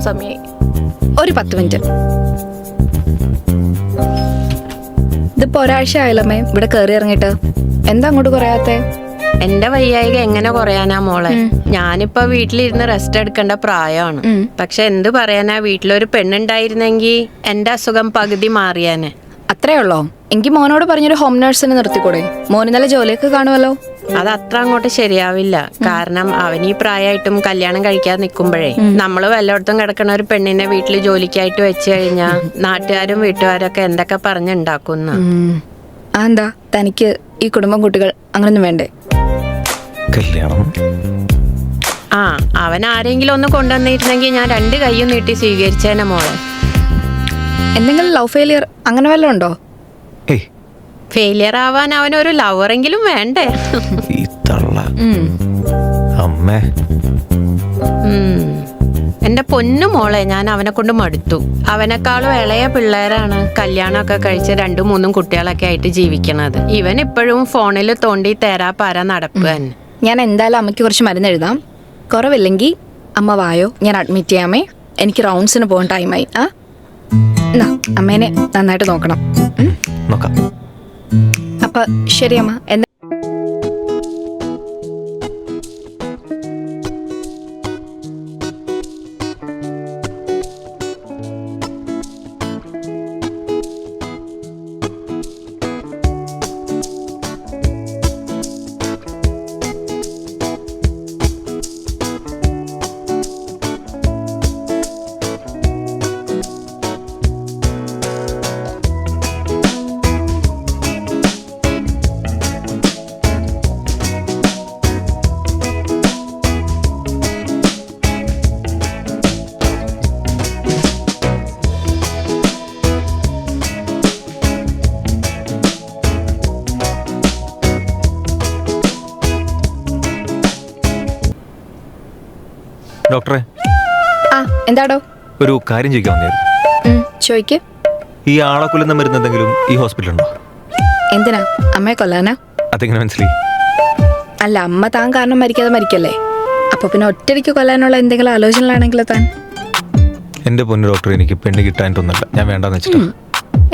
സമയമായി. ഒരു 10 മിനിറ്റ്. ഇതിപ്പോ ഒരാഴ്ച ആയാലമ്മേ ഇവിടെ കയറി ഇറങ്ങിയിട്ട്. എന്താ അങ്ങോട്ട് കുറയാത്തെ? എന്റെ വയ്യായിക എങ്ങനെ കുറയാനാ മോളെ? ഞാനിപ്പോ വീട്ടിലിരുന്ന് റെസ്റ്റ് എടുക്കേണ്ട പ്രായമാണ്. പക്ഷെ എന്ത് പറയാനാ, വീട്ടിലൊരു പെണ്ണുണ്ടായിരുന്നെങ്കിൽ എന്റെ അസുഖം പകുതി മാറിയാനെ. അത്രേ ഉള്ളോ? എങ്കിൽ മോനോട് പറഞ്ഞൊരു ഹോം നഴ്സിനെ നിർത്തിക്കൂടെ? മോന് നല്ല ജോലിയൊക്കെ കാണുമല്ലോ. അത് അത്ര അങ്ങോട്ട് ശരിയാവില്ല. കാരണം അവൻ ഈ പ്രായമായിട്ടും കല്യാണം കഴിക്കാതെ നിൽക്കുമ്പോഴേ നമ്മള് വല്ലയിടത്തും കിടക്കണ ഒരു പെണ്ണിനെ വീട്ടിൽ ജോലിക്കായിട്ട് വെച്ച് കഴിഞ്ഞാ നാട്ടുകാരും വീട്ടുകാരൊക്കെ എന്തൊക്കെ പറഞ്ഞുണ്ടാക്കുന്ന. എന്താ തനിക്ക് ഈ കുടുംബം കുട്ടികൾ അങ്ങനൊന്നും വേണ്ടേ? കല്യാണം അവൻ ആരെങ്കിലും ഒന്ന് കൊണ്ടുവന്നിരുന്നെങ്കിൽ ഞാൻ 2 കൈയും നീട്ടി സ്വീകരിച്ചേനെ മോളെ. എന്തെങ്കിലും ലവ് ഫെയിലിയർ അങ്ങനെ വല്ലതും ഉണ്ടോ? ഫെയിലിയർ ആവാൻ അവനൊരു ലവറെങ്കിലും വേണ്ടേ? ഈ തള്ള അമ്മേ. എന്റെ പൊന്നു മോളെ, ഞാൻ അവനെ കൊണ്ട് മടുത്തു. അവനെക്കാളും ഇളയ പിള്ളേരാണ് കല്യാണമൊക്കെ കഴിച്ച് 2-3 കുട്ടികളൊക്കെ ആയിട്ട് ജീവിക്കണത്. ഇവൻ ഇപ്പോഴും ഫോണിൽ തോണ്ടി തേരാ പാര നടപ്പ് തന്നെ. ഞാൻ എന്തായാലും അമ്മയ്ക്ക് കുറച്ച് മരുന്ന് എഴുതാം. കുറവില്ലെങ്കിൽ അമ്മ വായോ, ഞാൻ അഡ്മിറ്റ് ചെയ്യാമേ. എനിക്ക് റൗണ്ട്സിന് പോകാൻ ടൈമായി. അമ്മേനെ നന്നായിട്ട് നോക്കണം. അപ്പൊ ശരി അമ്മ. എന്താ ഡോക്ടറെ, എന്താടോ? ഒരു കാര്യം ചോദിക്കാൻ വന്നായിരുന്നു. ചോദിക്ക്. ഈ ആളെ കൊല്ലുന്ന മരുന്ന് എന്തെങ്കിലും ഈ ഹോസ്പിറ്റലുണ്ടോ? എന്തിനാ? അമ്മയെ കൊല്ലാനാ? അതെങ്ങനെ മനസ്സിലായി? അല്ല, അമ്മ താൻ കാരണം മരിക്കാതെ മരിക്കല്ലേ. അപ്പൊ പിന്നെ ഒറ്റയ്ക്ക് കൊല്ലാനുള്ള എന്തെങ്കിലും ആലോചനകളാണെങ്കിലോ താൻ? എന്റെ പൊന്നു ഡോക്ടർ, എനിക്ക് പെണ്ണ് കിട്ടാനിട്ടൊന്നുമില്ല. ഞാൻ വേണ്ടെന്ന് വെച്ചിട്ടാ.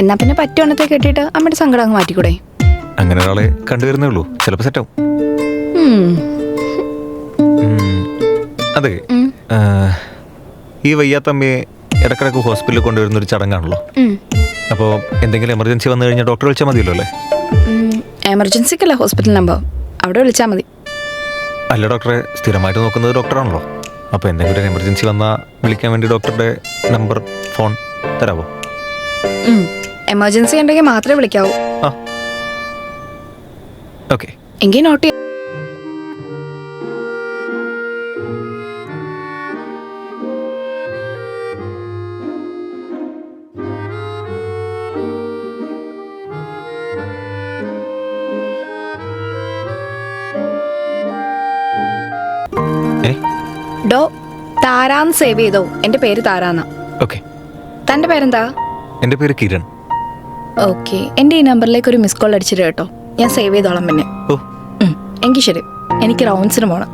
എന്നാ പിന്നെ പറ്റുവണ്ണത്തെ കെട്ടിയിട്ട് അമ്മയുടെ സങ്കടം അങ്ങ് മാറ്റിക്കൂടെ? അങ്ങനെ ഒരാളെ കണ്ടുവരുന്നേ ഉള്ളൂ. ചിലപ്പോൾ സെറ്റാവും. അതെ, ഈ വയ്യാത്തമ്മയെ ഇടക്കിടക്ക് ഹോസ്പിറ്റലിൽ കൊണ്ടുവരുന്ന ഒരു ചടങ്ങാണല്ലോ. അപ്പോൾ എന്തെങ്കിലും എമർജൻസി വന്നു കഴിഞ്ഞാൽ ഡോക്ടറെ വിളിച്ചാൽ മതിയല്ലോ അല്ലേ? എമർജൻസിക്കല്ല ഹോസ്പിറ്റൽ നമ്പർ, അവിടെ വിളിച്ചാൽ മതി. അല്ല ഡോക്ടറെ, സ്ഥിരമായിട്ട് നോക്കുന്നത് ഡോക്ടറാണല്ലോ. അപ്പോൾ എന്തെങ്കിലും ഒരു എമർജൻസി വന്നാൽ വിളിക്കാൻ വേണ്ടി ഡോക്ടറുടെ നമ്പർ, ഫോൺ തരാമോ? എമർജൻസി ഉണ്ടെങ്കിൽ മാത്രമേ വിളിക്കാവൂ. ഓക്കെ, എങ്കിൽ നോട്ട് ചെയ്യാം. ഡോ താരാന്ന് സേവ് ചെയ്തോ. എന്റെ പേര് താരാന്ന. ഓക്കെ. തന്റെ പേരെന്താ? എന്റെ പേര് കിരൺ. ഓക്കെ, എന്റെ ഈ നമ്പറിലേക്ക് ഒരു മിസ് കോൾ അടിച്ചിട്ട് കേട്ടോ. ഞാൻ സേവ് ചെയ്തോളാം പിന്നെ. എങ്കിൽ ശരി, എനിക്ക് റൗണ്ട്സിന് പോണം.